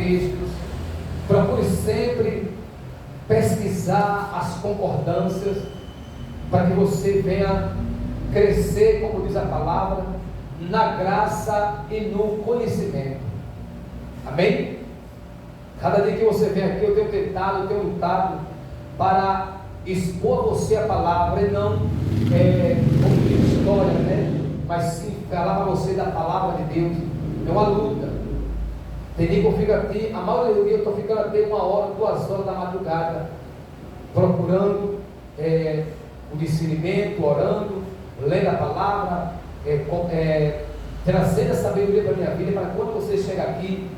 textos, procure sempre pesquisar as concordâncias, para que você venha crescer, como diz a palavra, na graça e no conhecimento. Amém? Cada dia que você vem aqui, eu tenho lutado para expor você a palavra, e não como diz história, né? Mas sim falar para você da palavra de Deus. É uma luta. Tem dia que eu fico aqui, a maioria do dia eu estou ficando até 1 hora, 2 horas da madrugada, procurando o discernimento, orando, lendo a palavra, trazendo a sabedoria para a minha vida, para quando você chega aqui,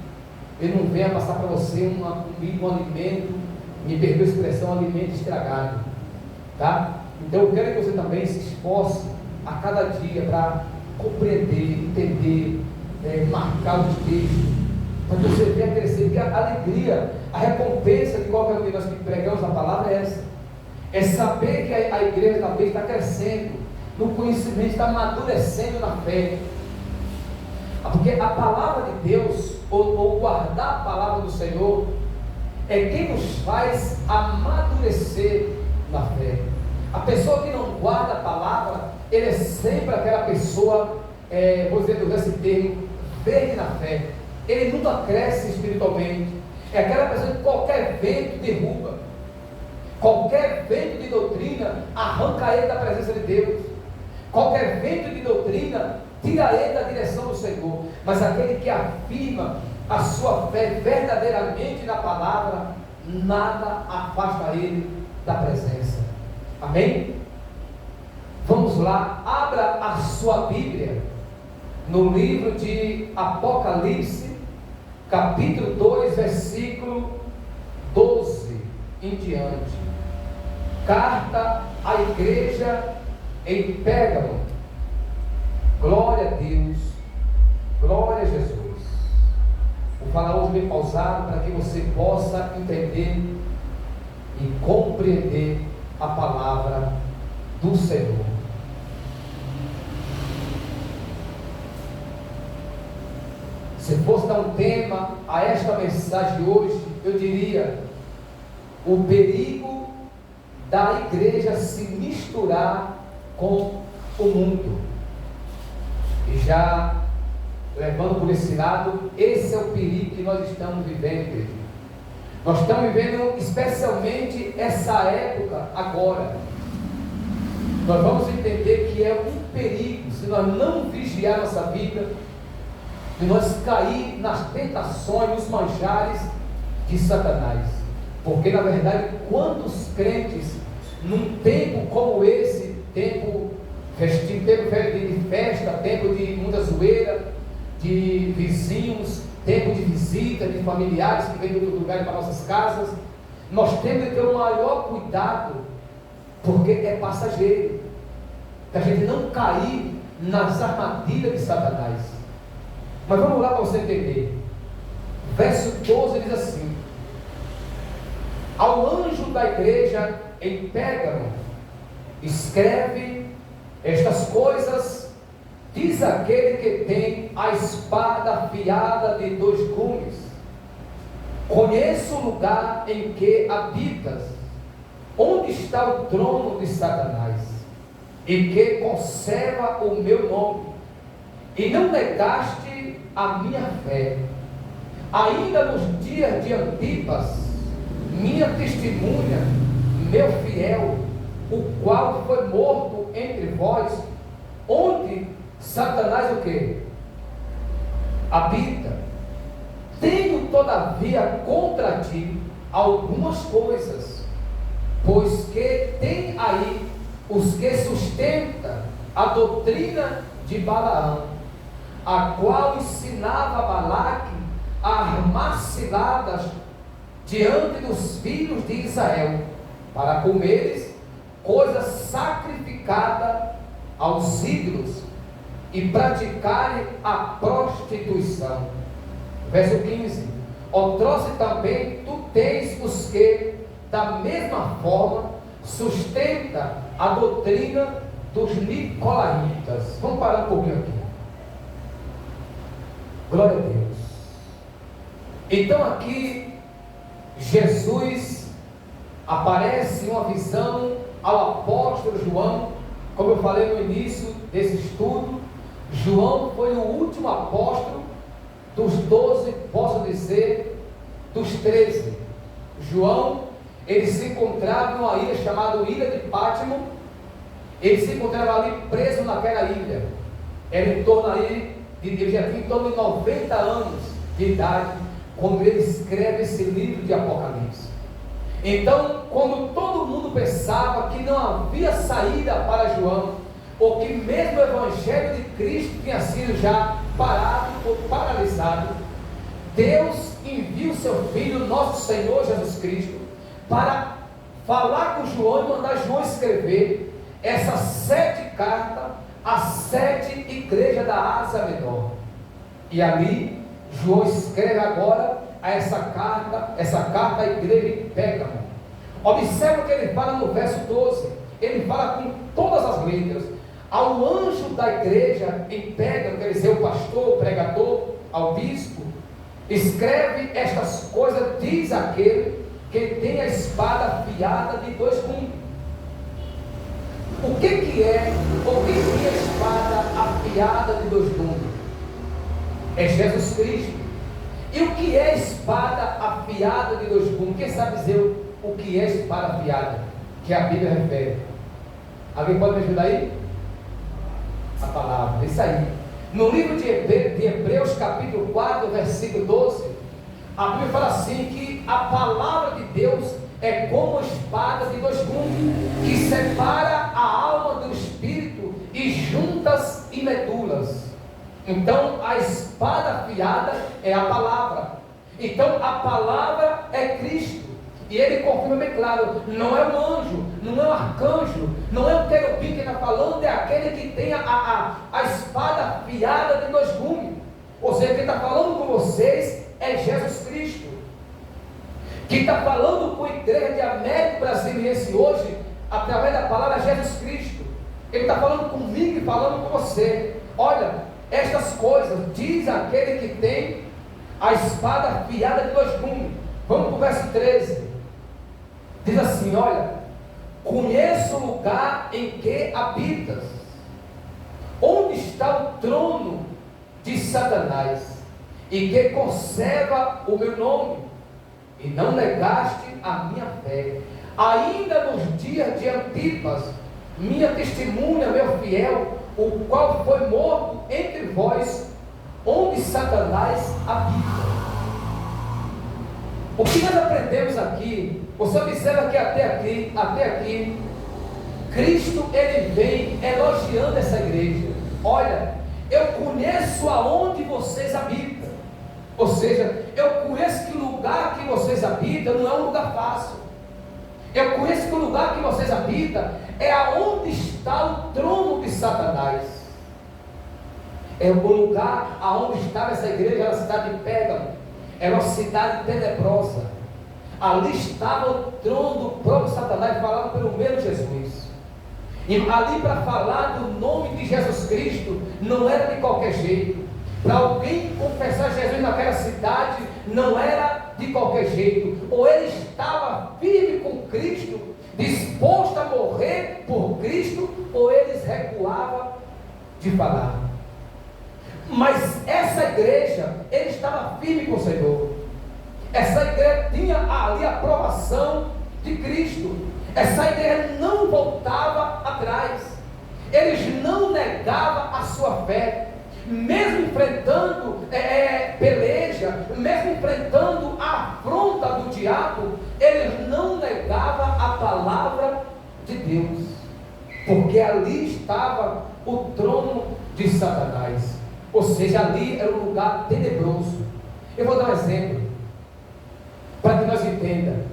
eu não venha passar para você um alimento, me perdoe a expressão, um alimento estragado, tá? Então eu quero que você também se esforce a cada dia para compreender, entender, marcar os textos, para que você venha crescer, porque a alegria, a recompensa de qualquer um de nós que pregamos a palavra é essa, é saber que a igreja também está crescendo no conhecimento, está amadurecendo na fé, porque a palavra de Deus, ou guardar a palavra do Senhor, é quem nos faz amadurecer na fé. A pessoa que não guarda a palavra, ele é sempre aquela pessoa, vou dizer esse termo, verde na fé. Ele nunca cresce espiritualmente. É aquela pessoa que qualquer vento derruba, qualquer vento de doutrina arranca ele da presença de Deus, qualquer vento de doutrina tira ele da direção do Senhor. Mas aquele que afirma a sua fé verdadeiramente na palavra, nada afasta ele da presença. Amém? Vamos lá, abra a sua Bíblia no livro de Apocalipse, capítulo 2, versículo 12 em diante. Carta à igreja em Pérgamo. Glória a Deus, glória a Jesus. Vou falar hoje bem pausado, para que você possa entender e compreender a palavra do Senhor. Se fosse dar um tema a esta mensagem de hoje, eu diria: o perigo da igreja se misturar com o mundo. E já levando por esse lado, esse é o perigo que nós estamos vivendo, igreja. Nós estamos vivendo especialmente essa época agora. Nós vamos entender que é um perigo, se nós não vigiar nossa vida, de nós cair nas tentações, nos manjares de Satanás. Porque na verdade, quantos crentes, num tempo como esse, tempo festivo, tempo de festa, tempo de muita zoeira, de vizinhos, tempo de visita, de familiares que vêm de outros lugares para nossas casas, nós temos que ter o maior cuidado, porque é passageiro, que a gente não cair nas armadilhas de Satanás. Mas vamos lá para você entender. Verso 12 diz assim: ao anjo da igreja em Pérgamo, escreve estas coisas, diz aquele que tem a espada afiada de 2 gumes: conheço o lugar em que habitas, onde está o trono de Satanás, e que conserva o meu nome, e não negaste a minha fé, ainda nos dias de Antipas, minha testemunha, meu fiel, o qual foi morto entre vós, onde Satanás o que? Habita. Tenho todavia contra ti algumas coisas, pois que tem aí os que sustentam a doutrina de Balaão, a qual ensinava Balaque a armar ciladas diante dos filhos de Israel, para comeres coisa sacrificada aos ídolos e praticarem a prostituição. Verso 15: outrora também tu tens os que, da mesma forma, sustenta a doutrina dos nicolaítas. Vamos parar um pouquinho aqui. Glória a Deus. Então aqui, Jesus aparece em uma visão ao apóstolo João. Como eu falei no início desse estudo, João foi o último apóstolo dos 12, posso dizer, dos 13. João, ele se encontrava em uma ilha chamada Ilha de Pátimo. Ele se encontrava ali preso naquela ilha. Ele já tinha em torno de 90 anos de idade quando ele escreve esse livro de Apocalipse. Então, quando todo mundo pensava que não havia saída para João, ou que mesmo o Evangelho de Cristo tinha sido já parado ou paralisado, Deus envia o seu Filho, nosso Senhor Jesus Cristo, para falar com João e mandar João escrever essas 7 cartas às 7 igrejas da Ásia Menor. E ali, João escreve agora essa carta à igreja em Pérgamo. Observa que ele fala no verso 12, ele fala com todas as letras, ao anjo da igreja em Pérgamo, quer dizer, o pastor, o pregador, ao bispo, escreve estas coisas, diz aquele que tem a espada afiada de 2 gumes. O que é a espada afiada de 2 gumes? É Jesus Cristo. E o que é espada afiada de 2 gumes? Quem sabe dizer o que é espada afiada? Que a Bíblia refere. Alguém pode me ajudar aí? A palavra, isso aí. No livro de Hebreus, capítulo 4, versículo 12, a Bíblia fala assim, que a palavra de Deus é como espada de 2 gumes, que separa a alma do espírito e juntas e medulas. Então a espada afiada é a palavra. Então a palavra é Cristo. E ele confirma bem claro, não é um anjo, não é um arcanjo, não é um querubim que está falando, é aquele que tem a espada afiada de 2 gumes. Ou seja, quem está falando com vocês é Jesus Cristo. Quem está falando com a igreja de América Brasiliense hoje, através da palavra Jesus Cristo. Ele está falando comigo e falando com você. Olha, estas coisas, diz aquele que tem a espada afiada de 2 gumes. Vamos para o verso 13. Diz assim, olha, conheço o lugar em que habitas, onde está o trono de Satanás, e que conserva o meu nome, e não negaste a minha fé, ainda nos dias de Antipas, minha testemunha, meu fiel, o qual foi morto entre vós, onde Satanás habita. O que nós aprendemos aqui? Você observa que até aqui, Cristo ele vem elogiando essa igreja. Olha, eu conheço aonde vocês habitam. Ou seja, eu conheço que o lugar que vocês habitam não é um lugar fácil. Eu conheço que o lugar que vocês habitam é aonde está o trono de Satanás. É o lugar aonde estava essa igreja, era a cidade de Pérgamo. Era uma cidade tenebrosa. Ali estava o trono do próprio Satanás, falado pelo mesmo Jesus. E ali, para falar do nome de Jesus Cristo, não era de qualquer jeito. Para alguém confessar Jesus naquela cidade, não era de qualquer jeito. Ou ele estava firme com Cristo, disposto a morrer por Cristo, ou eles recuavam de falar. Mas essa igreja, ele estava firme com o Senhor. Essa igreja tinha ali a aprovação de Cristo. Essa igreja não voltava atrás. Eles não negavam a sua fé. Mesmo enfrentando peleja, mesmo enfrentando a afronta do diabo, eles não negavam a palavra de Deus. Porque ali estava o trono de Satanás. Ou seja, ali era um lugar tenebroso. Eu vou dar um exemplo, para que nós entendamos.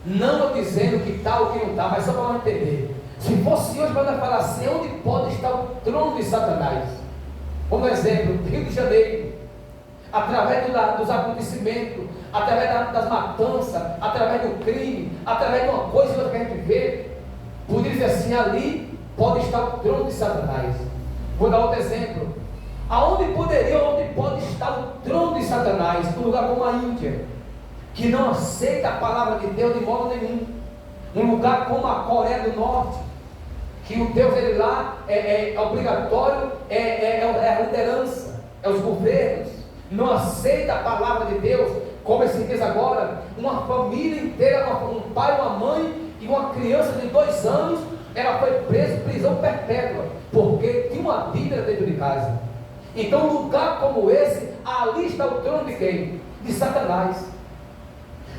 Não eu dizendo que está ou que não está, mas só para nós entender. Se fosse hoje, para nós falar assim, onde pode estar o trono de Satanás? Como exemplo, Rio de Janeiro, através dos acontecimentos, através das matanças, através do crime, através de uma coisa que a gente vê, poderia dizer assim, ali pode estar o trono de Satanás. Vou dar outro exemplo. Onde pode estar o trono de Satanás? Um lugar como a Índia, que não aceita a palavra de Deus de modo nenhum. Um lugar como a Coreia do Norte, que o Deus dele lá é obrigatório, é a liderança, é os governos, não aceita a palavra de Deus. Como esses dias agora, uma família inteira, um pai, uma mãe e uma criança de 2 anos, ela foi presa em prisão perpétua, porque tinha uma Bíblia dentro de casa. Então, um lugar como esse, ali está o trono de quem? De Satanás.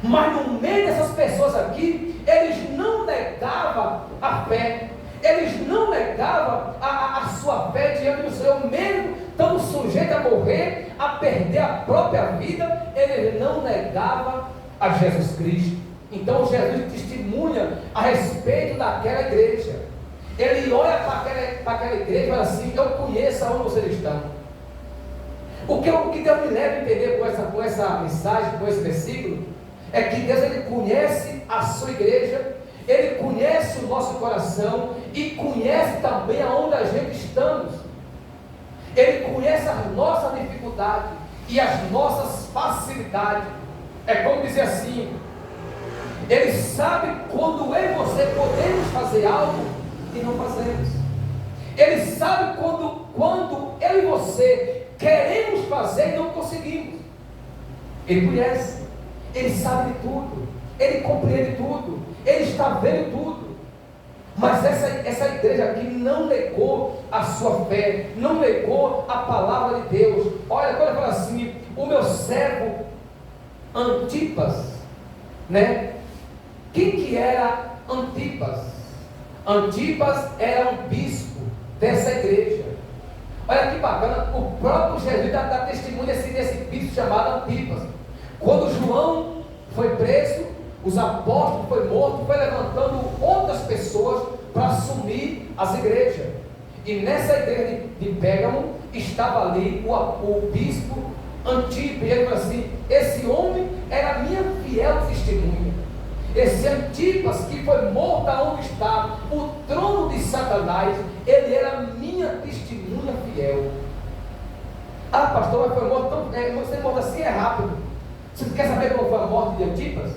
Mas no meio dessas pessoas aqui, eles não negavam a fé, eles não negavam a sua fé diante do Senhor, mesmo estando sujeitos a morrer, a perder a própria vida, eles não negavam a Jesus Cristo. Então Jesus testemunha a respeito daquela igreja. Ele olha para aquela igreja e fala assim: eu conheço aonde vocês estão. O que Deus me leva a entender com essa mensagem, com esse versículo, é que Deus, ele conhece a sua igreja, ele conhece o nosso coração e conhece também aonde a gente estamos. Ele conhece as nossas dificuldades e as nossas facilidades. É como dizer assim: ele sabe quando eu e você podemos fazer algo e não fazemos. Ele sabe quando eu e você queremos fazer e não conseguimos. Ele conhece, ele sabe de tudo, ele compreende tudo, ele está vendo tudo. Mas essa igreja aqui não negou a sua fé, não negou a palavra de Deus. Olha, quando ele fala assim: o meu servo Antipas, né? Quem que era Antipas? Antipas era um bispo dessa igreja. Olha que bacana, o próprio Jesus dá testemunho desse bispo chamado Antipas. Quando João foi preso, os apóstolos foi morto, foi levantando outras pessoas para assumir as igrejas. E nessa igreja de Pérgamo estava ali o bispo Antipas. E ele falou assim: esse homem era minha fiel testemunha. Esse Antipas que foi morto aonde está o trono de Satanás, ele era minha testemunha fiel. Ah, pastor, mas foi morto tão, você morto assim é rápido. Você quer saber como foi a morte de Antipas?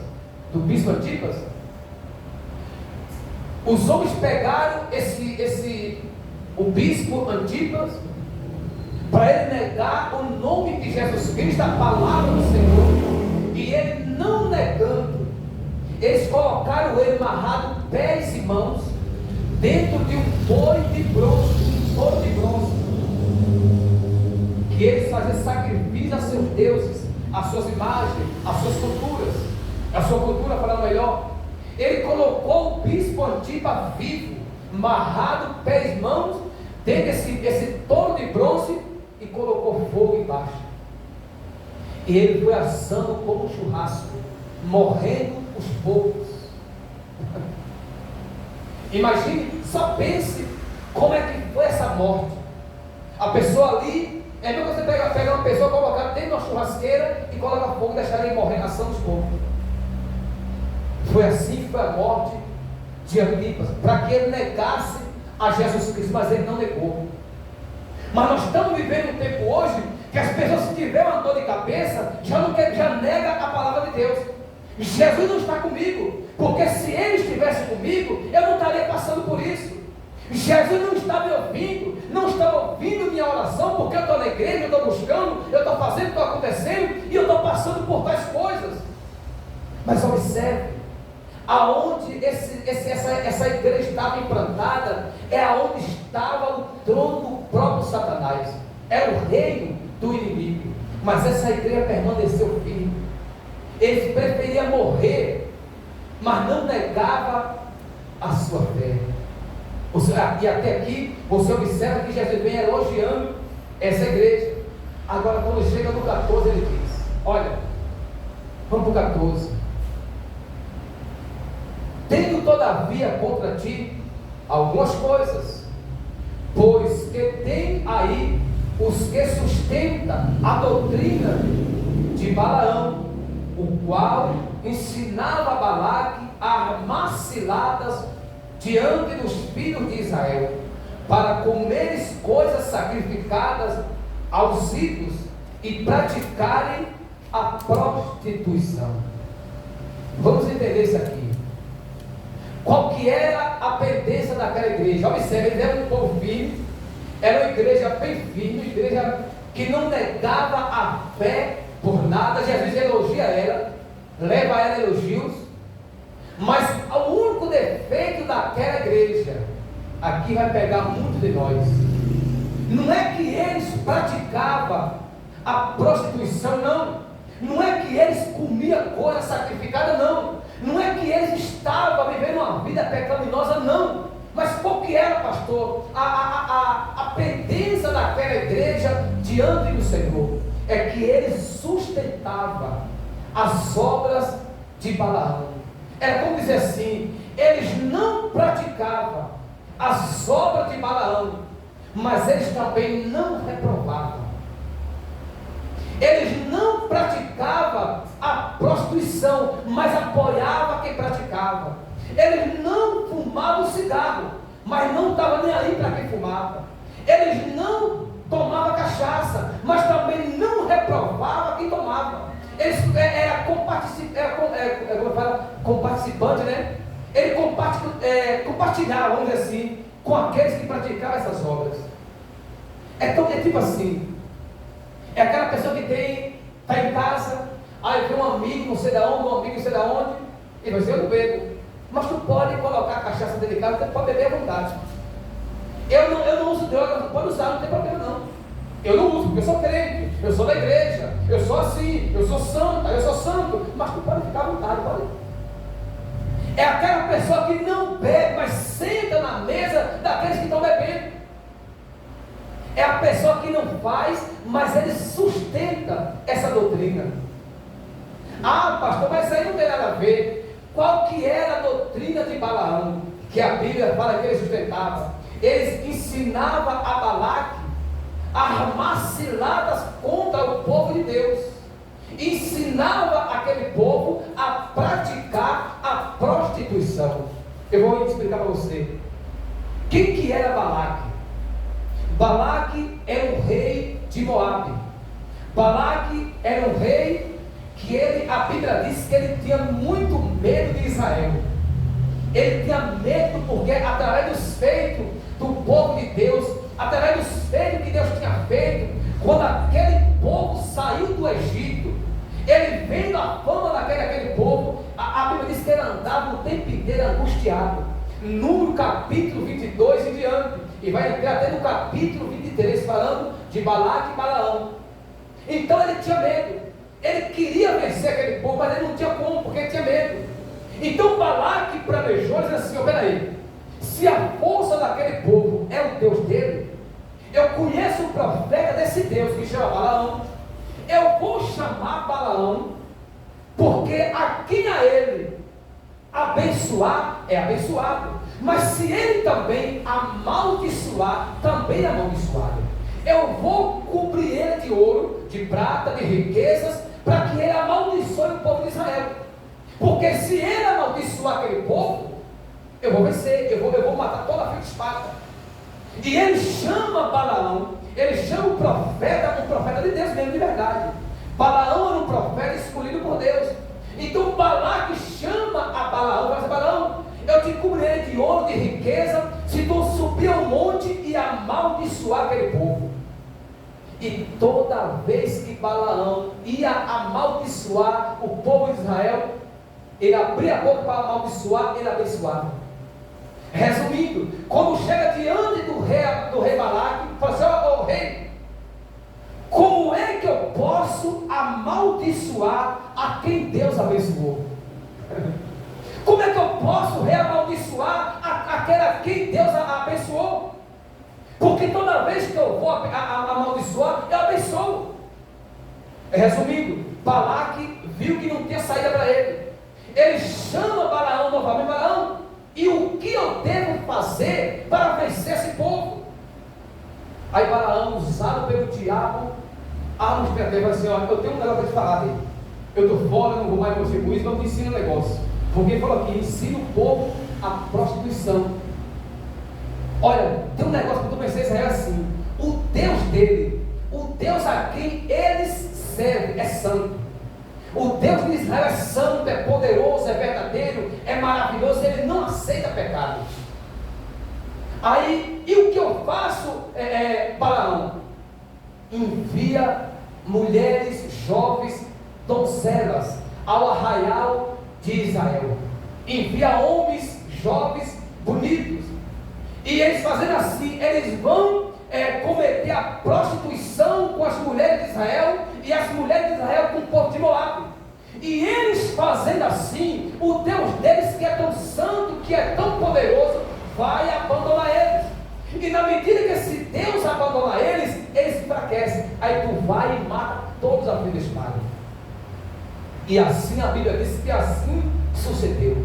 Do bispo Antipas? Os homens pegaram o bispo Antipas para ele negar o nome de Jesus Cristo, a palavra do Senhor, e ele não negando, eles colocaram ele amarrado pés e mãos dentro de um boi de bronze, que eles faziam sacrifício a seus deuses, as suas imagens, as suas culturas, a sua cultura, falando melhor. Ele colocou o bispo Antipas vivo, amarrado, pés e mãos, dentro desse touro de bronze, e colocou fogo embaixo. E ele foi assando como um churrasco, morrendo os poucos. Imagine, só pense como é que foi essa morte. A pessoa ali, é mesmo você pegar uma pessoa, colocar dentro de uma churrasqueira e colocar fogo e deixar ele morrer, assando os poucos. Foi assim que foi a morte de Antipas, para que ele negasse a Jesus Cristo, mas ele não negou. Mas nós estamos vivendo um tempo hoje que as pessoas, se tiver uma dor de cabeça, já nega a palavra de Deus. Jesus não está comigo, porque se ele estivesse comigo, eu não estaria passando por isso. Jesus não está me ouvindo, não está ouvindo minha oração, porque eu estou na igreja, eu estou buscando, eu estou fazendo, estou acontecendo, e eu estou passando por tais coisas. Mas observe, aonde essa igreja estava implantada, é aonde estava o trono do próprio Satanás, era o reino do inimigo. Mas essa igreja permaneceu firme. Eles preferiam morrer, mas não negava a sua fé. E até aqui você observa que Jesus vem elogiando essa igreja. Agora, quando chega no 14, ele diz: olha, vamos para o 14. Tenho todavia contra ti algumas coisas, pois que tem aí os que sustentam a doutrina de Balaão, o qual ensinava a Balaque a armar ciladas diante dos filhos de Israel, para comeres coisas sacrificadas aos ídolos e praticarem a prostituição. Vamos entender isso aqui. Qual que era a pendência daquela igreja? Observe, eles eram um povo firme, era uma igreja bem firme, uma igreja que não negava a fé por nada. Jesus elogia ela, leva ela a elogios, mas o único defeito daquela igreja, aqui vai pegar muito de nós, não é que eles praticavam a prostituição, não é que eles comiam coisa sacrificada, não é que eles estavam vivendo uma vida pecaminosa, não. Mas qual que era, pastor, a pendência daquela igreja diante do Senhor? É que eles sustentavam as obras de Balaão. Era como dizer assim, eles não praticavam as obras de Balaão, mas eles também não reprovavam. Eles não praticavam a prostituição, mas apoiavam quem praticava. Eles não fumavam cigarro, mas não estavam nem aí para quem fumava. Eles não tomavam cachaça, mas também não reprovavam quem tomava. Eles comparticipante, né? Ele compartilhava, vamos dizer assim, com aqueles que praticavam essas obras. É tipo assim, é aquela pessoa que está em casa, aí vem um amigo, não sei de onde, um amigo não sei de onde, e vai dizer, eu não bebo. Mas tu pode colocar a cachaça dentro de casa, você pode beber à vontade. Eu não uso droga, tu pode usar, não tem problema não. Eu não uso, porque eu sou crente, eu sou da igreja, eu sou assim, eu sou santa, eu sou santo, mas tu pode ficar à vontade, pode. É aquela pessoa que não bebe, mas senta na mesa daqueles que estão bebendo. É a pessoa que não faz, mas ele sustenta essa doutrina. Ah, pastor, mas isso aí não tem nada a ver. Qual que era a doutrina de Balaão, que a Bíblia fala que ele sustentava? Eles ensinavam a Balaque a armar ciladas contra o povo de Deus. Ensinava aquele povo a praticar a prostituição. Eu vou explicar para você. Quem que era Balaque? Balaque era o rei de Moabe. Balaque era um rei que a Bíblia diz que ele tinha muito medo de Israel. Ele tinha medo porque através dos feitos do povo de Deus, através dos feitos que Deus tinha feito, quando aquele povo saiu do Egito, ele vendo a fama daquele povo, a Bíblia diz que ele andava o tempo inteiro angustiado. No capítulo 22 em diante, e vai entrar até no capítulo 23 falando de Balaque e Balaão. Então ele tinha medo. Ele queria vencer aquele povo, mas ele não tinha como, porque ele tinha medo. Então Balaque planejou, disse assim, peraí, se a força daquele povo é o Deus dele, eu conheço o profeta desse Deus que chama Balaão, eu vou chamar Balaão, porque a quem a ele abençoar é abençoado, mas se ele também amaldiçoar, também é amaldiçoado. Eu vou cobrir ele de ouro, de prata, de riquezas, para que ele amaldiçoe o povo de Israel. Porque se ele amaldiçoar aquele povo, eu vou vencer, eu vou matar toda a filha de espada. E ele chama Balaão, ele chama o profeta de Deus mesmo, de verdade. Balaão era um profeta escolhido por Deus. Então Balaque chama a Balaão, e fala assim, Balaão, eu te cobrirei de ouro, de riqueza, se tu subir ao monte e amaldiçoar aquele povo. E toda vez que Balaão ia amaldiçoar o povo de Israel, ele abria a boca para amaldiçoar, ele abençoava. Resumindo, quando chega diante do rei Balaque, fala assim, ô rei, como é que eu posso amaldiçoar a quem Deus abençoou? Como é que eu posso reamaldiçoar aquele a quem Deus abençoou? Porque toda vez que eu vou amaldiçoar, eu abençoo. Resumindo, Balaque viu que não tinha saída para ele. Ele chama Balaão novamente, Balaão, e o que eu devo fazer para vencer esse povo? Aí Balaão, usado pelo diabo, arma os pés dele e fala assim, olha, eu tenho um negócio para te falar dele. Eu estou fora, não vou mais com você com isso, mas eu te ensino um negócio. Porque ele falou aqui, ensina o povo a prostituição. Olha, tem um negócio que eu pensei, Israel, assim, o Deus dele, o Deus a quem eles servem é santo. O Deus de Israel é santo, é poderoso, é verdadeiro, é maravilhoso, ele não aceita pecado. Aí, e o que eu faço, Balaão? Envia mulheres, jovens, donzelas ao arraial de Israel. Envia homens, jovens, bonitos. E eles fazendo assim, eles vão cometer a prostituição com as mulheres de Israel e as mulheres de Israel com o povo de Moabe. E eles fazendo assim, o Deus deles, que é tão santo, que é tão poderoso, vai abandonar eles. E na medida que esse Deus abandonar eles, eles enfraquecem. Aí tu vai e mata todos a fim de espada. E assim a Bíblia diz que assim sucedeu.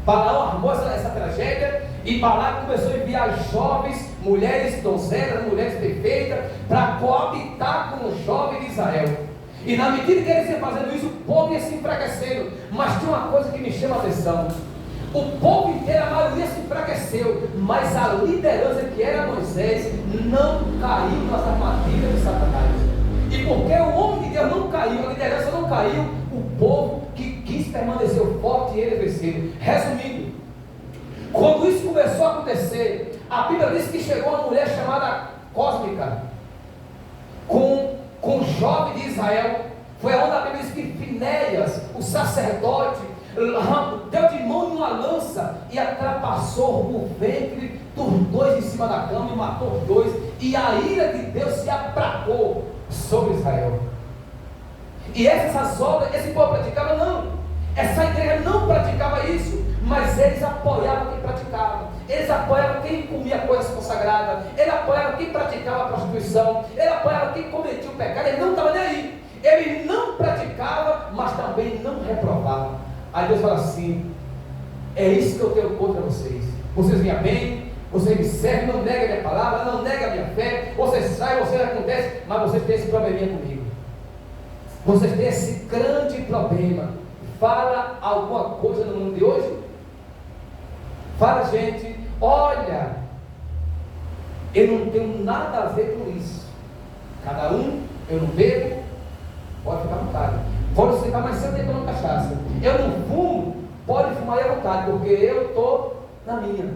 Balaão armou essa tragédia, e Balaão começou a enviar jovens, mulheres donzelas, mulheres perfeitas, para coabitar com os jovens de Israel. E na medida que eles iam fazendo isso, o povo ia se enfraquecendo. Mas tem uma coisa que me chama a atenção: o povo inteiro, a maioria se enfraqueceu, mas a liderança, que era Moisés, não caiu nas armadilhas de Satanás. E porque o homem de Deus não caiu, a liderança não caiu, o povo que quis permaneceu forte e eles venceram. Resumindo, quando isso começou a acontecer, a Bíblia diz que chegou uma mulher chamada Cósmica com o jovem de Israel. Foi onde a Bíblia diz que Finéias, o sacerdote, deu de mão em uma lança e ultrapassou o ventre dos dois em cima da cama e matou os dois, e a ira de Deus se abracou sobre Israel. E essas obras, esse povo praticava? Não, essa igreja não praticava isso, mas eles apoiavam quem praticava, eles apoiavam quem comia coisas consagradas, eles apoiavam quem praticava a prostituição, eles apoiavam quem cometia o pecado. Ele não estava nem aí, ele não praticava, mas também não reprovava. Aí Deus fala assim: é isso que eu tenho contra vocês. Vocês me bem, vocês me servem, não negam a minha palavra, não negam a minha fé, vocês saem, vocês acontecem, mas vocês têm esse probleminha comigo. Vocês têm esse grande problema. Fala alguma coisa no mundo de hoje? Fala, gente, olha, eu não tenho nada a ver com isso. Cada um, eu não bebo, pode ficar à vontade. Pode ficar mais cedo tomando cachaça. Eu não fumo, pode fumar aí à vontade, porque eu estou na minha.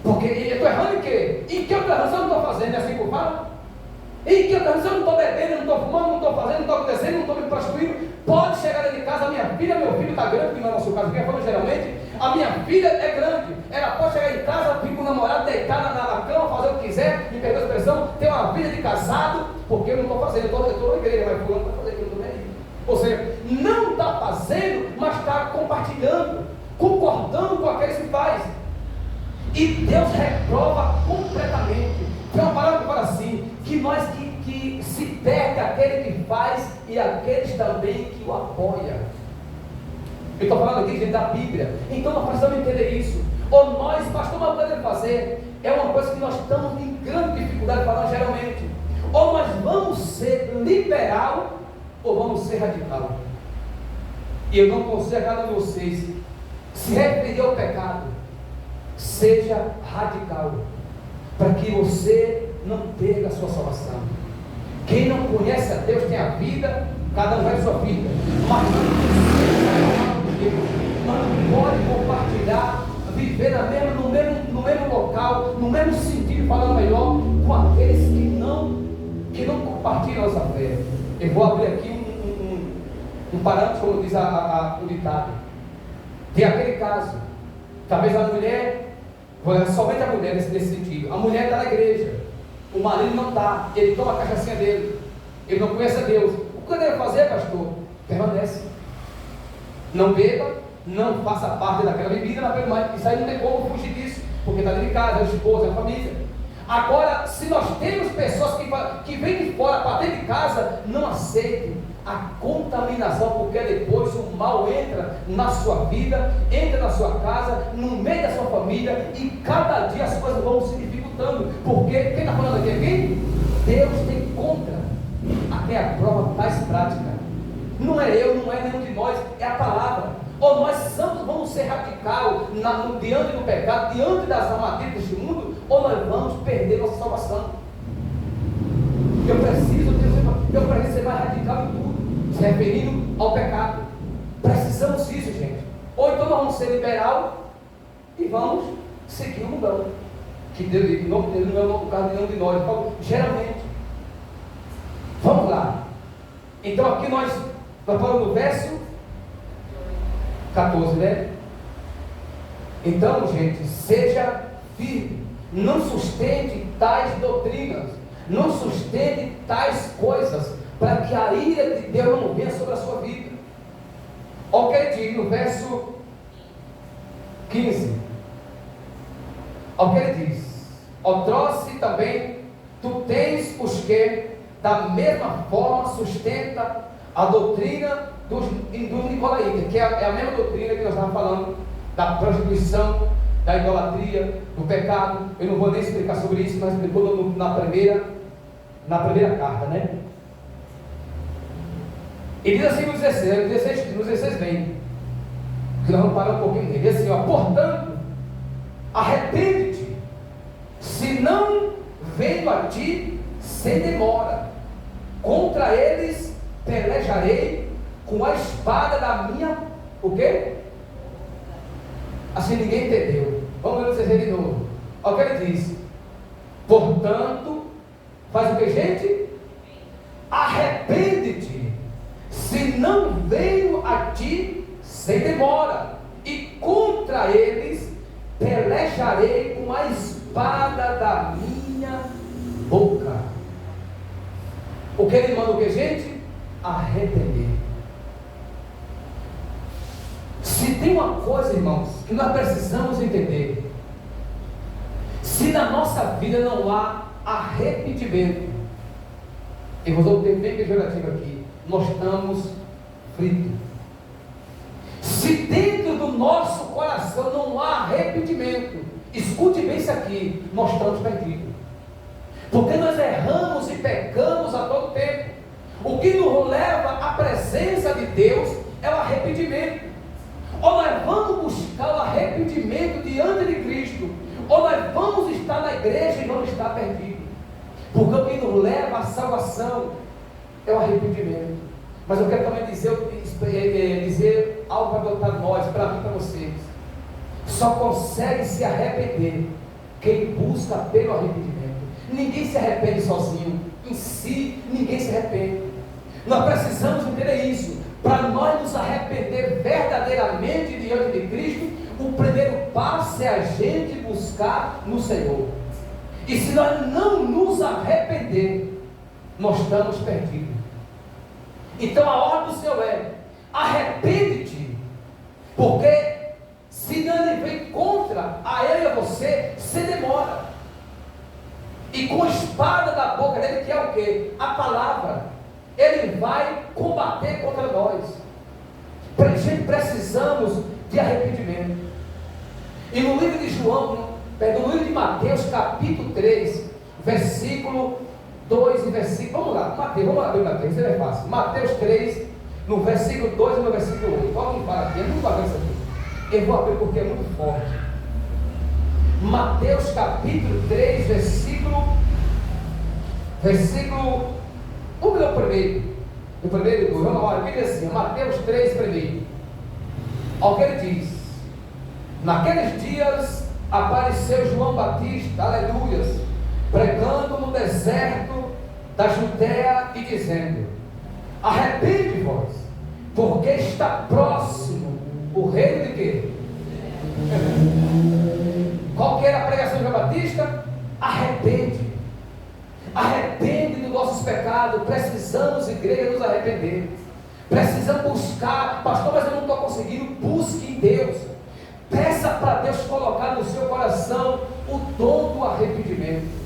Porque eu estou errando em quê? Em que eu estou errando? Se eu não estou fazendo, é assim que eu falo? Em que eu estou errando? Se eu não estou bebendo, eu não estou fumando, não estou fazendo, não estou acontecendo, não estou me prostituindo. Pode chegar dentro de casa, a minha filha, meu filho está grande, que não é o nosso caso, que é geralmente, a minha filha é grande. Ela pode chegar em casa, ficar com o namorado, deitar na cama, fazer o que quiser, me perdoa a expressão, ter uma vida de casado, porque eu não estou fazendo, eu estou na igreja, mas fulano está fazendo, eu não estou nem aí. Ou seja, não está fazendo, mas está compartilhando, concordando com aqueles que faz. E Deus reprova completamente. Tem uma palavra que fala assim: que nós que se perde aquele que faz e aqueles também que o apoia. Eu estou falando aqui, gente, da Bíblia. Então nós precisamos entender isso. Ou nós, pastor, não podemos fazer. É uma coisa que nós estamos em grande dificuldade falando geralmente. Ou nós vamos ser liberal, ou vamos ser radical. E eu não conselho a cada um de vocês se referir ao pecado. Seja radical, para que você não perca a sua salvação. Quem não conhece a Deus tem a vida, cada um vai a sua vida, mas não pode compartilhar, viver no mesmo local, no mesmo sentido, falando melhor, com aqueles que não compartilham a nossa fé. Eu vou abrir aqui um parâmetro, como diz o ditado. Tem aquele caso, talvez a mulher, somente a mulher nesse sentido, a mulher está na igreja, o marido não está, ele toma a cachaçinha dele, ele não conhece a Deus. O que eu devo fazer, pastor? Permanece, não beba, não faça parte daquela bebida, mas isso aí não tem como fugir disso, porque está dentro de casa, é o esposo, é a família. Agora, se nós temos pessoas que vêm de fora para dentro de casa, não aceitem a contaminação, porque depois o mal entra na sua vida, entra na sua casa, no meio da sua família, e cada dia as coisas vão se dificultando, porque quem está falando aqui é quem? Deus tem contra até a prova mais prática. Não é eu, não é nenhum de nós, é a palavra. Ou nós vamos ser radical diante do pecado, diante das armadilhas deste mundo, ou nós vamos perder nossa salvação. Eu preciso ter Então, para a gente ser mais radical em tudo, se referindo ao pecado, precisamos disso, gente. Ou então nós vamos ser liberal e vamos seguir o mundão, que Deus não é o caso de nenhum de nós, geralmente. Vamos lá. Então aqui nós falamos no verso 14, né? Então, gente, seja firme, não sustente tais doutrinas, não sustente tais coisas, para que a ira de Deus não venha sobre a sua vida. Olha o que ele diz no verso 15. Olha o que ele diz: outroce também tu tens os que da mesma forma sustenta a doutrina dos nicolaítas, que é a mesma doutrina que nós estávamos falando, da prostituição, da idolatria, do pecado. Eu não vou nem explicar sobre isso, mas explicou na primeira carta, né? E diz assim no 16 vem, que nós vamos parar um pouquinho dele, diz assim, ó: portanto, arrepende-te, se não venho a ti sem demora, contra eles pelejarei com a espada da minha, o quê? Assim ninguém entendeu. Vamos ver o 16 de novo. Olha o que ele diz: portanto, faz o que, gente? Arrepende-te, se não venho a ti sem demora, e contra eles pelejarei com a espada da minha boca. O que ele manda, o que, gente? Arrepender. Se tem uma coisa, irmãos, que nós precisamos entender: se na nossa vida não há arrependimento, eu vou ter bem pejorativo aqui, nós estamos fritos. Se dentro do nosso coração não há arrependimento, escute bem isso aqui, nós estamos perdidos. Porque nós erramos e pecamos a todo tempo. O que nos leva à presença de Deus é o arrependimento. Ou nós vamos buscar o arrependimento diante de Cristo, ou nós vamos estar na igreja e vamos estar perdidos. Porque o que nos leva à salvação é o arrependimento. Mas eu quero também dizer algo para nós, para mim e para vocês: só consegue se arrepender quem busca pelo arrependimento. Ninguém se arrepende sozinho, em si ninguém se arrepende. Nós precisamos entender isso. Para nós nos arrepender verdadeiramente diante de Cristo, o primeiro passo é a gente buscar no Senhor. E se nós não nos arrepender, nós estamos perdidos. Então a ordem do Senhor é: arrepende-te, porque senão ele vem contra a ele e a você sem demora, e com a espada da boca dele, que é o que? A palavra, ele vai combater contra nós. Gente, precisamos de arrependimento. E no livro de no livro de Mateus, capítulo 3, versículo 2 e versículo, vamos lá, vamos abrir Mateus, isso é fácil. Mateus 3, no versículo 2 e no versículo 8. Vamos para aqui, eu não vou abrir isso aqui, eu vou abrir porque é muito forte. Mateus capítulo 3, versículo, vamos ler o primeiro, vamos lá, ele diz assim, Mateus 3, primeiro. Olha o que ele diz: naqueles dias apareceu João Batista, aleluias, pregando no deserto da Judéia e dizendo: arrepende-vos, porque está próximo o reino de quê? Qual que era a pregação de João Batista? Arrepende dos nossos pecados. Precisamos, igreja, nos arrepender. Precisamos buscar, pastor, mas eu não estou conseguindo. Busque em Deus, peça para Deus colocar no seu coração o dom do arrependimento.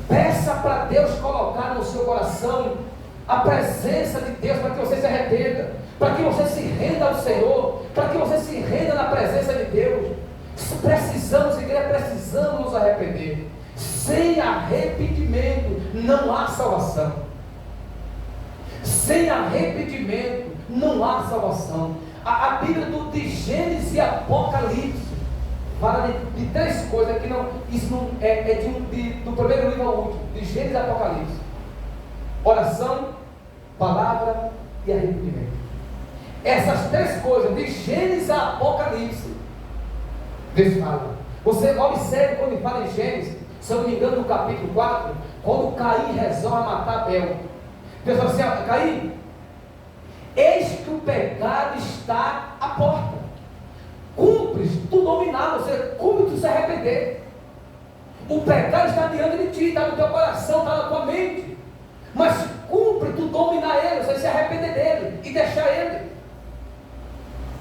Peça para Deus colocar no seu coração a presença de Deus, para que você se arrependa, para que você se renda ao Senhor, para que você se renda na presença de Deus. Precisamos, igreja, precisamos nos arrepender. Sem arrependimento não há salvação. Sem arrependimento não há salvação. A Bíblia de Gênesis e Apocalipse fala de três coisas que não, isso não do primeiro livro ao último, de Gênesis e Apocalipse: oração, palavra e arrependimento. Essas três coisas, de Gênesis a Apocalipse, Deus fala. Você observe quando ele fala em Gênesis, se eu não me engano, no capítulo 4, quando Caim resolve matar Abel. Deus fala assim: Caim, eis que o pecado está à porta. Cumpres tu dominar, você cumpre tu se arrepender. O pecado está diante de ti, está no teu coração, está na tua mente. Mas cumpre tu dominar ele, você se arrepender dele e deixar ele.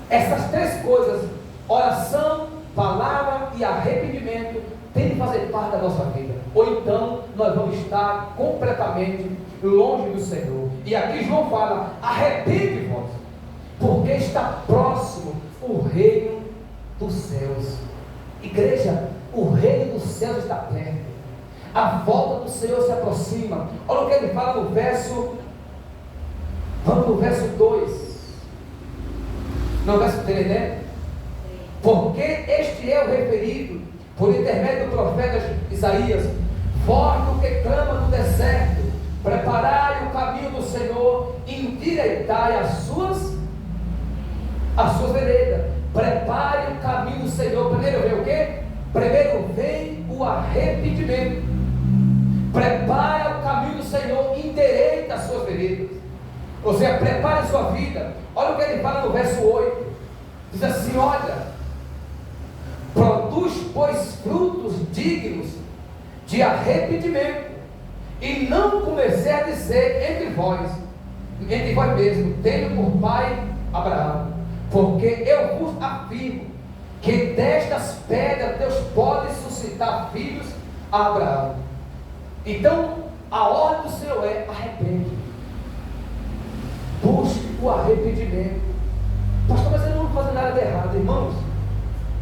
Essas três coisas, oração, palavra e arrependimento, tem que fazer parte da nossa vida. Ou então nós vamos estar completamente longe do Senhor. E aqui João fala: arrepende-vos, porque está próximo o reino dos céus. Igreja, o reino dos céus está perto. A volta do Senhor se aproxima. Olha o que ele fala no verso. Vamos no verso 2. No verso 3, né? Porque este é o referido por intermédio do profeta Isaías: voz do que clama no deserto, preparai o caminho do Senhor, endireitai as suas veredas. Prepare o caminho do Senhor. Primeiro vem o quê? Primeiro vem o arrependimento. Prepare o caminho do Senhor, endireita as suas veredas. Ou seja, prepare a sua vida. Olha o que ele fala no verso 8. Diz assim: olha, produz, pois, frutos dignos de arrependimento, e não comecei a dizer entre vós mesmo, tendo por pai Abraão, porque eu vos afirmo que destas pedras Deus pode suscitar filhos a Abraão. Então a ordem do Senhor é: arrepende, busque o arrependimento. Pastor, mas eu não vou fazer nada de errado. Irmãos,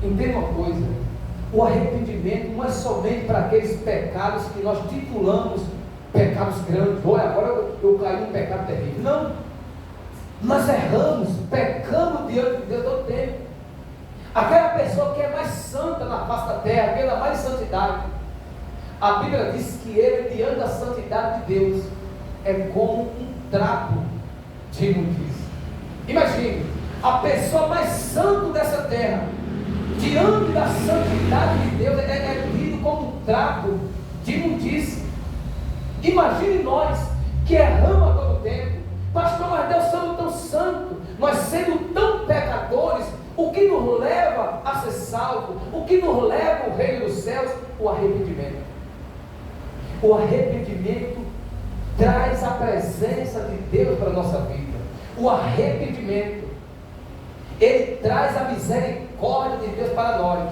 entenda uma coisa: o arrependimento não é somente para aqueles pecados que nós titulamos pecados grandes. Olha, agora eu caí num pecado terrível. Não, nós erramos, pecamos diante de Deus todo tempo. Aquela pessoa que é mais santa na face da terra, aquela mais santidade, a Bíblia diz que ele, diante da santidade de Deus, é como um trapo de imundícia. Imagine, a pessoa mais santa dessa terra, diante da santidade de Deus, é tido como um trapo de imundícia. Imagine nós que erramos a todo tempo. Pastor, mas Deus sendo tão santo, nós sendo tão pecadores, o que nos leva a ser salvo, o que nos leva ao reino dos céus? O arrependimento. O arrependimento traz a presença de Deus para a nossa vida. O arrependimento, ele traz a misericórdia de Deus para nós.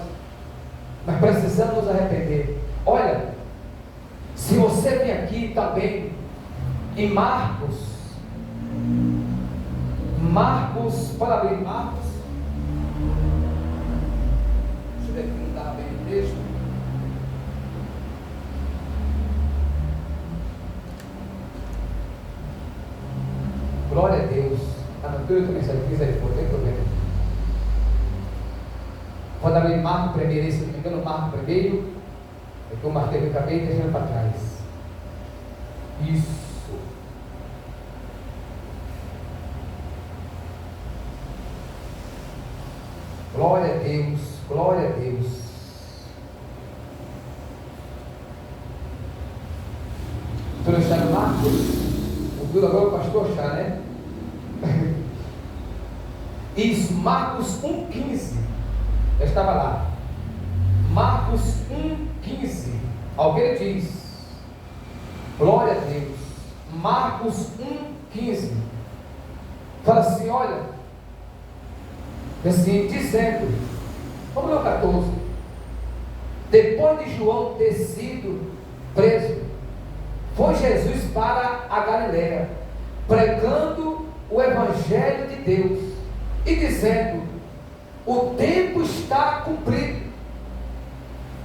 Mas precisamos nos arrepender. Olha, se você vem aqui também em Marcos, para abrir Marcos, deixa eu ver aqui, não estava bem o texto. Glória a Deus. Eu também sei, misericórdia, estou vendo. Pode abrir Marcos primeiro, se não me engano, Marcos primeiro, é que eu marquei, eu acabei deixando para trás. Isso. Glória a Deus, glória a Deus. Estou deixando Marcos, o duro agora o pastor achar, né? Isso, Marcos 1,15. Eu estava lá. Marcos 1,15. Alguém diz: glória a Deus. Marcos 1,15. Fala assim: olha, assim, dizendo, vamos ler o 14. Depois de João ter sido preso, foi Jesus para a Galiléia, pregando o Evangelho de Deus e dizendo: o tempo está cumprido,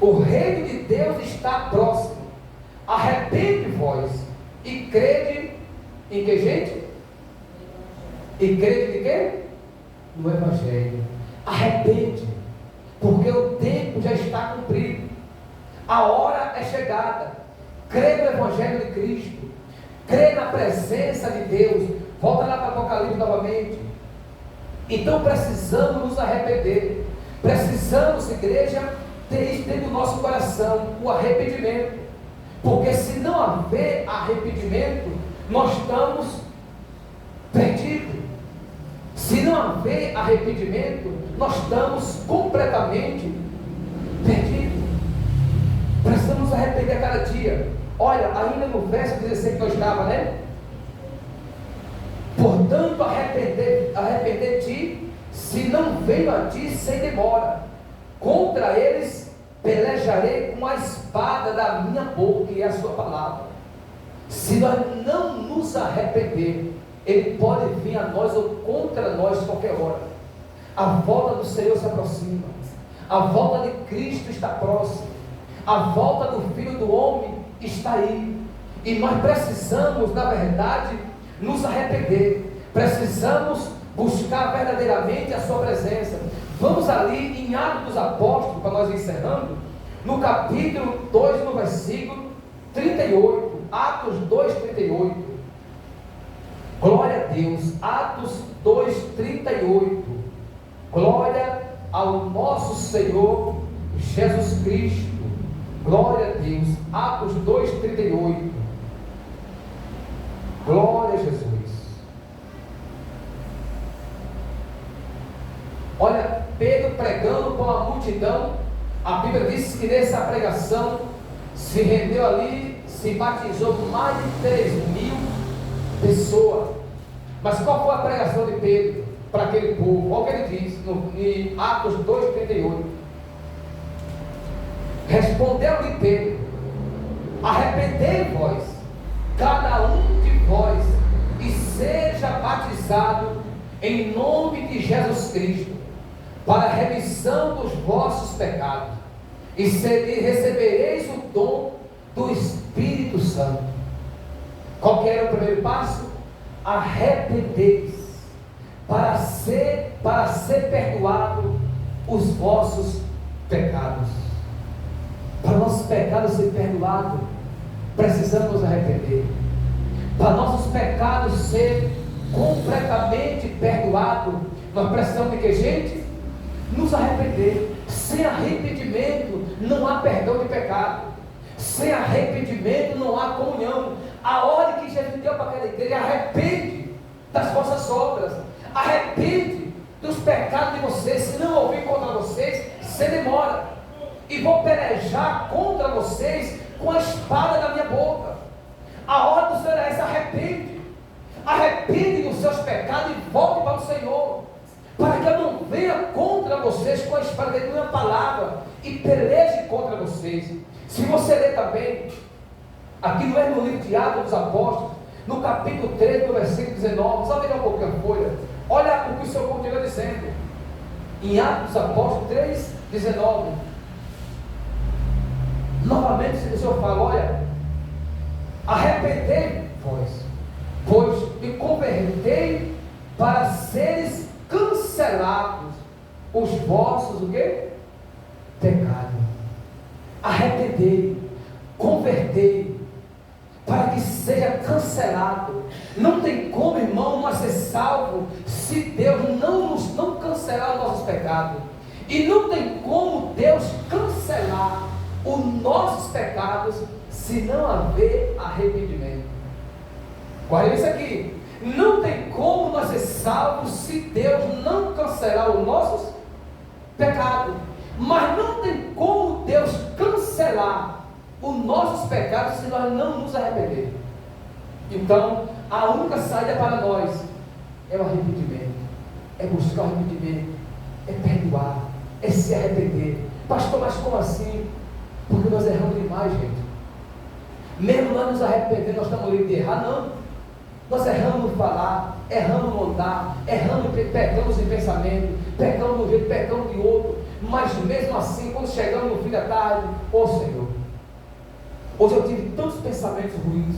o reino de Deus está próximo, arrepende-vos e crede em que, gente? E crede de quê? No Evangelho. Arrepende, porque o tempo já está cumprido, a hora é chegada. Crê no Evangelho de Cristo, crê na presença de Deus. Volta lá para Apocalipse novamente. Então precisamos nos arrepender. Precisamos, igreja, ter isso dentro do nosso coração, o arrependimento. Porque se não haver arrependimento, nós estamos perdidos. Se não haver arrependimento, nós estamos completamente perdidos. Precisamos nos arrepender a cada dia. Olha, ainda no verso 16 que nós estávamos, né? Portanto, arrepender-te, se não veio a ti sem demora. Contra eles pelejarei com a espada da minha boca, que é a sua palavra. Se nós não nos arrepender, ele pode vir a nós ou contra nós qualquer hora. A volta do Senhor se aproxima. A volta de Cristo está próxima. A volta do Filho do Homem está aí. E nós precisamos, na verdade, nos arrepender. Precisamos buscar verdadeiramente a sua presença. Vamos ali em Atos dos Apóstolos, para nós encerrando, no capítulo 2, no versículo 38. Atos 2, 38. Glória a Deus. Atos 2, 38. Glória ao nosso Senhor Jesus Cristo. Glória a Deus. Atos 2, 38. Glória a Jesus. Olha, Pedro pregando com a multidão. A Bíblia diz que nessa pregação se rendeu ali, se batizou mais de 3.000 pessoas. Mas qual foi a pregação de Pedro para aquele povo? Olha o que ele diz em Atos 2, 38. Respondeu-lhe Pedro: arrependei-vos, cada um de vós, e seja batizado em nome de Jesus Cristo, para a remissão dos vossos pecados, e recebereis o dom do Espírito Santo. Qual que era o primeiro passo? Arrependeis, para ser perdoado os vossos pecados. Para nossos pecados ser perdoados, precisamos nos arrepender. Para nossos pecados ser completamente perdoados, nós precisamos de que, gente? Nos arrepender. Sem arrependimento não há perdão de pecado. Sem arrependimento não há comunhão. A ordem que Jesus deu para aquela igreja: arrepende das vossas obras, arrepende dos pecados de vocês. Se não ouvir contra vocês, sem demora, e vou pelejar contra vocês com a espada da minha boca. A ordem do Senhor é essa: arrepende. Arrepende dos seus pecados e volte para o Senhor, para que eu não venha contra vocês com a espada da minha palavra e peleje contra vocês. Se você ler também aqui no mesmo livro de Atos dos Apóstolos, no capítulo 3, no versículo 19, só virar um pouquinho a folha, olha o que o Senhor continua dizendo em Atos dos Apóstolos 3, 19. Novamente o Senhor fala: olha, arrependei-vos, pois me convertei para seres cancelados os vossos o quê? Pecados. Arrependei, convertei, para que seja cancelado. Não tem como, irmão, nós ser salvo se Deus não cancelar os nossos pecados. E não tem como Deus cancelar os nossos pecados se não haver arrependimento. Guarda isso aqui. Não tem como nós ser salvos se Deus não cancelar os nossos pecados. Mas não tem como Deus cancelar os nossos pecados se nós não nos arrependermos. Então, a única saída para nós é o arrependimento, é buscar o arrependimento, é perdoar, é se arrepender. Pastor, mas como assim? Porque nós erramos demais, gente. Mesmo nós nos arrependendo, nós estamos livres de errar? Não. Nós erramos no falar, erramos no andar, pecamos em pensamento, pecamos de um jeito, pecamos de outro. Mas mesmo assim, quando chegamos no fim da tarde, Senhor, hoje eu tive tantos pensamentos ruins,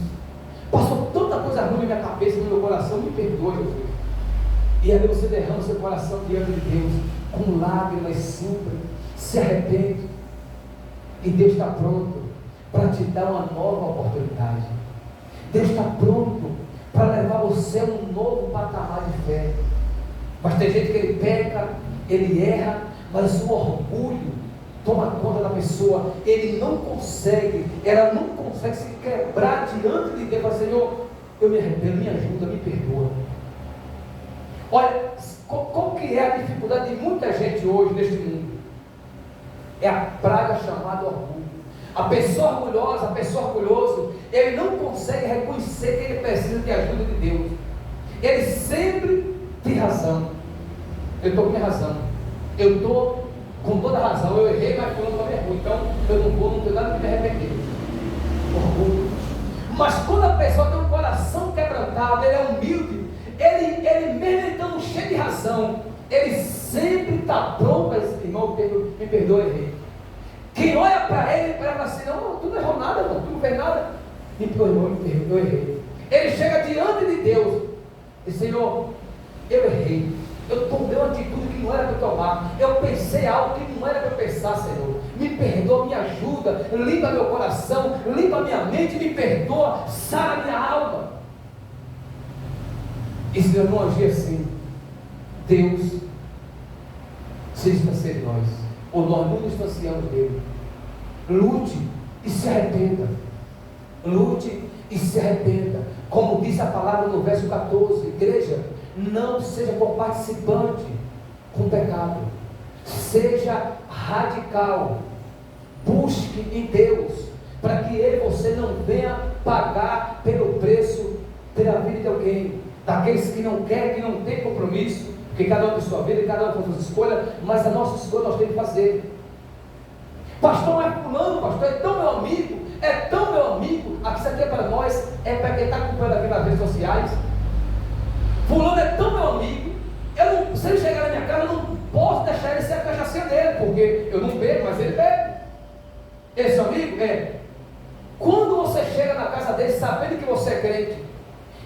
passou tanta coisa ruim na minha cabeça, no meu coração, me perdoe, Jesus. E aí você derrama seu coração diante de Deus, com lágrimas simples, se arrepende, e Deus está pronto para te dar uma nova oportunidade. Deus está pronto para levar você a um novo patamar de fé. Mas tem gente que ele peca, ele erra, mas o orgulho toma conta da pessoa. Ele não consegue, ela não consegue se quebrar diante de Deus. Fala, Senhor, eu me arrependo, me ajuda, me perdoa. Olha, qual que é a dificuldade de muita gente hoje neste mundo? É a praga chamada orgulho. A pessoa orgulhosa, a pessoa orgulhoso, ele não consegue reconhecer que ele precisa de ajuda de Deus. Ele sempre tem razão. Eu estou com minha razão. Eu estou com toda a razão. Eu errei, mas fulano também errou. Então eu não tenho nada que me arrepender. Orgulho. Mas quando a pessoa tem um coração quebrantado, ele é humilde, ele mesmo estando cheio de razão, ele sempre está pronto para dizer, irmão, me perdoa, errei. Quem olha para ele fala assim, não, tu não errou nada, não, tu não fez nada. Me perdoa, eu errei. Ele chega diante de Deus e, Senhor, eu errei. Eu tomei uma atitude que não era para eu tomar. Eu pensei algo que não era para eu pensar, Senhor. Me perdoa, me ajuda, limpa meu coração, limpa minha mente, me perdoa, sara minha alma. E se eu não agir assim, Deus se distancia de nós, ou nós não nos distanciamos dele. Lute e se arrependa. Lute e se arrependa. Como diz a palavra no verso 14, igreja, não seja participante com o pecado. Seja radical. Busque em Deus, para que Ele, você não venha pagar pelo preço pela vida de alguém, daqueles que não querem, que não tem compromisso, porque cada um tem sua vida, cada um tem suas escolhas, mas a nossa escolha nós temos que fazer. Pastor, não é fulano, pastor, é tão meu amigo, aqui isso aqui é para nós, é para quem está acompanhando aqui nas redes sociais. Fulano é tão meu amigo, se ele chegar na minha casa, eu não posso deixar ele ser a cachaça dele, porque eu não bebo, mas ele bebe. Esse amigo quando você chega na casa dele, sabendo que você é crente,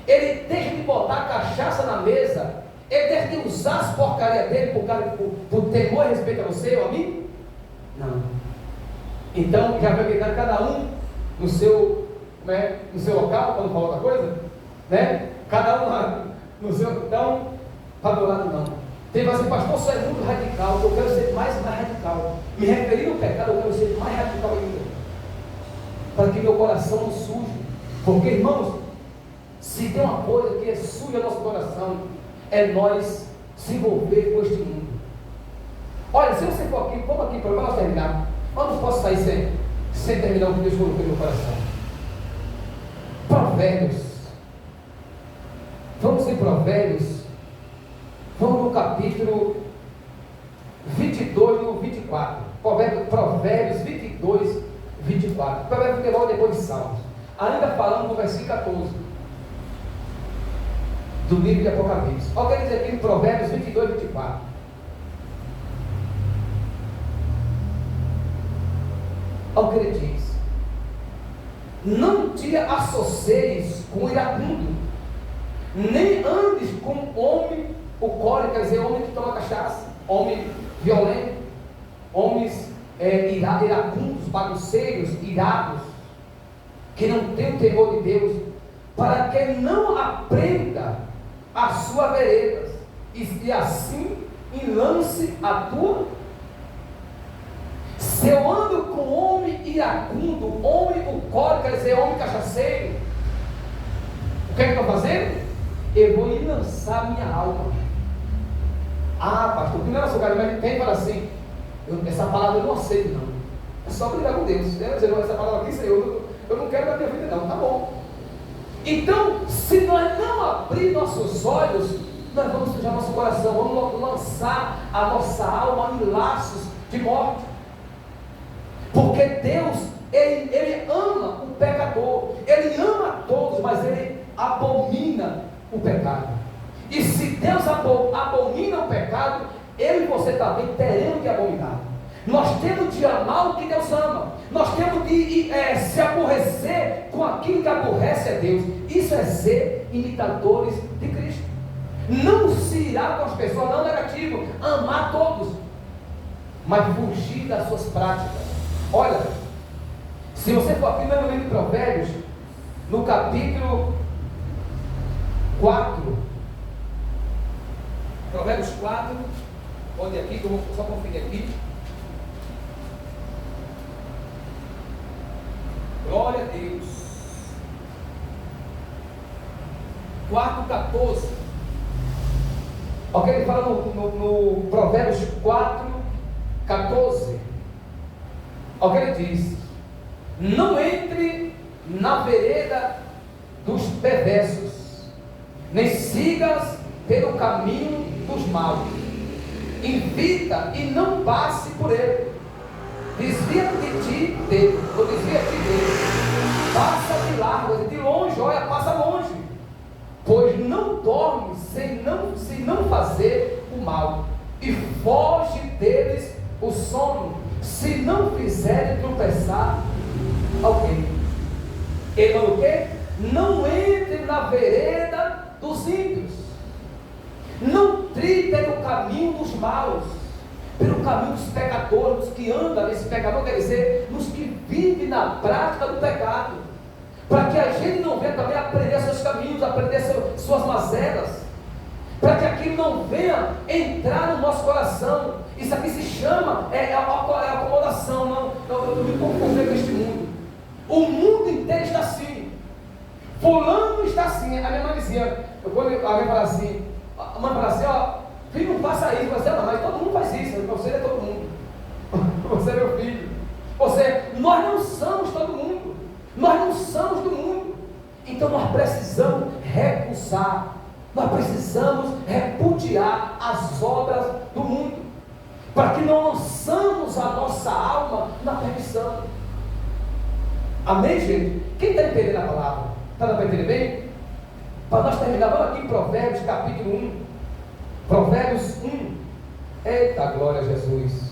ele deixa de botar a cachaça na mesa, ele deixa de usar as porcarias dele por temor e respeito a você, meu amigo? Não. Então, já vai pegar cada um no seu local, quando fala outra coisa, né? Cada um no seu, então, para do lado não. Tem assim, pastor, você é muito radical, eu quero ser mais radical. Me referindo ao pecado, eu quero ser mais radical ainda, para que meu coração não suje. Porque, irmãos, se tem uma coisa que suja nosso coração, é nós se envolver com este mundo. Olha, se você for aqui, vamos aqui para nós terminar. Eu não posso sair sem terminar o que Deus colocou no meu coração. Provérbios. Vamos em Provérbios. Vamos no capítulo 22 e 24. Provérbios 22, 24. Provérbios que logo depois de Salmos. Ainda falando no versículo 14 do livro de Apocalipse. Olha o que ele diz aqui em Provérbios 22, 24. Olha o que ele diz: não te associeis com o iracundo, nem andes com homem alcoólico, quer dizer, homem que toma cachaça, homem violento, homens iracundos, bagunceiros, irados, que não tem o temor de Deus, para que não aprenda as suas veredas, e assim enlance a tua. Se eu ando com homem iracundo, homem alcoólico, quer dizer, homem cachaceiro, o que é que eu estou fazendo? Eu vou lançar minha alma. Ah, pastor, que não é o seu cara, mas tem fala assim, essa palavra eu não aceito não. É só brigar com Deus. Essa palavra aqui, Senhor, eu não quero na minha vida não, tá bom. Então, se nós não abrir nossos olhos, nós vamos sujar nosso coração, vamos lançar a nossa alma em laços de morte. Porque Deus, Ele ama o pecador, Ele ama a todos, mas Ele abomina o pecado. E se Deus abomina o pecado, eu e você também teremos que abominar. Nós temos de amar o que Deus ama. Nós temos de se aborrecer com aquilo que aborrece a Deus. Isso é ser imitadores de Cristo. Não se irá com as pessoas, não negativo, amar todos, mas fugir das suas práticas. Olha, se você for aqui no livro de Provérbios, no capítulo 4. Provérbios 4. Onde aqui, que eu vou só conferir aqui. Glória a Deus. 4:14. Ok, ele fala no Provérbios 4:14. Ok, ele diz: não entre na vereda dos perversos, nem sigas pelo caminho dos maus. Evita e não passe por ele. Desvia-te dele, ou desvia-te dele. Passa de largo, de longe, olha, passa longe. Pois não dorme se não fazer o mal, e foge deles o sono, se não fizerem tropeçar alguém. Ele falou o quê? Não entre na vereda dos ímpios, não trilhe pelo caminho dos maus, pelo caminho dos pecadores, dos que andam nesse pecador, quer dizer, nos que vivem na prática do pecado, para que a gente não venha também aprender seus caminhos, aprender suas mazelas, para que aquilo não venha entrar no nosso coração. Isso aqui se chama acomodação. Não me confundei com este mundo. O mundo inteiro está assim. Fulano está assim. A minha mãe dizia, quando alguém fala assim, a mãe fala assim, ó, filho, não faça isso. Você não, mas todo mundo faz isso. Você é todo mundo. Você é meu filho. Nós não somos todo mundo. Nós não somos do mundo. Então nós precisamos recusar. Nós precisamos repudiar as obras do mundo, para que não lançamos a nossa alma na perdição. Amém, gente? Quem está entendendo a palavra? Está dando para entender bem? Para nós terminar, vamos aqui em Provérbios capítulo 1. Provérbios 1. Eita glória a Jesus.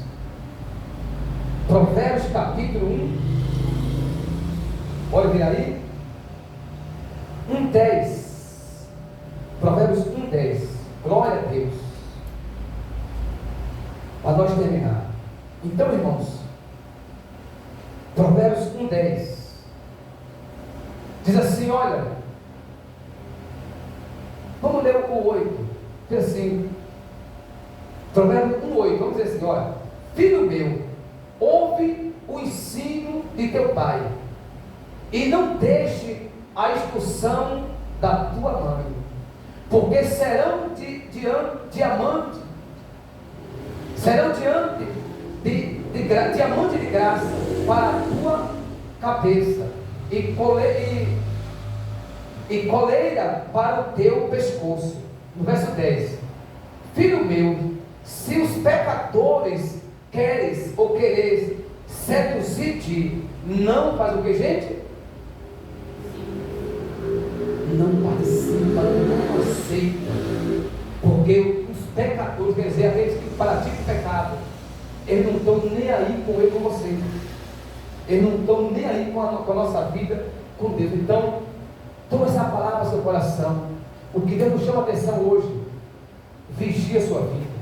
Provérbios capítulo 1. Pode vir aí? 1:10. Provérbios 1:10. Glória a Deus. Para nós terminar. Então, irmãos, Provérbios 1:10 diz assim, olha, vamos ler o 8, diz assim, Provérbios 1:8, vamos dizer assim, olha, filho meu, ouve o ensino de teu pai, e não deixe a instrução da tua mãe, porque serão diamante de graça para a tua cabeça, e coleira para o teu pescoço. No verso 10, filho meu, se os pecadores queres seduzir-te, não faz o que, gente? Não participa, não aceita, porque os pecadores, quer dizer, aqueles que praticam pecado, eles não estão nem aí com ele, com você, eles não estão nem aí com a nossa vida, com Deus. Então, toma essa palavra no seu coração. O que Deus nos chama a atenção hoje, vigie a sua vida.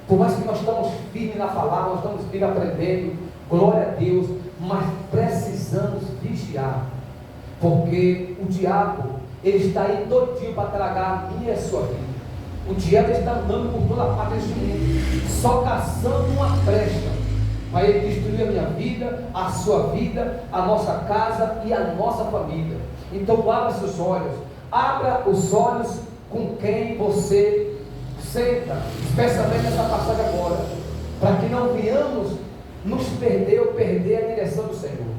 Por mais que nós estamos firmes na palavra, nós estamos firmes aprendendo, glória a Deus, mas precisamos vigiar, porque o diabo, ele está aí todinho para tragar a minha e a sua vida. O diabo está andando por toda a parte deste mundo, só caçando uma brecha, para ele destruir a minha vida, a sua vida, a nossa casa e a nossa família. Então abra seus olhos, abra os olhos com quem você senta, especialmente nessa passagem agora, para que não venhamos nos perder ou perder a direção do Senhor.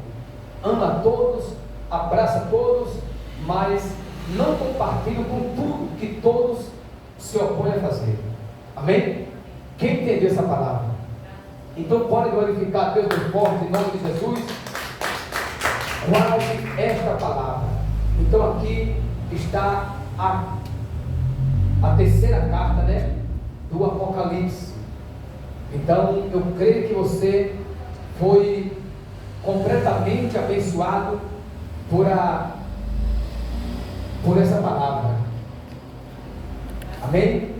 Ama a todos, abraça a todos, mas não compartilhe com tudo que todos se opõem a fazer. Amém? Quem entendeu essa palavra? Então pode glorificar a Deus muito forte em nome de Jesus. Guarde esta palavra. Então aqui está a terceira carta, né, do Apocalipse. Então eu creio que você foi completamente abençoado por essa palavra. Amém?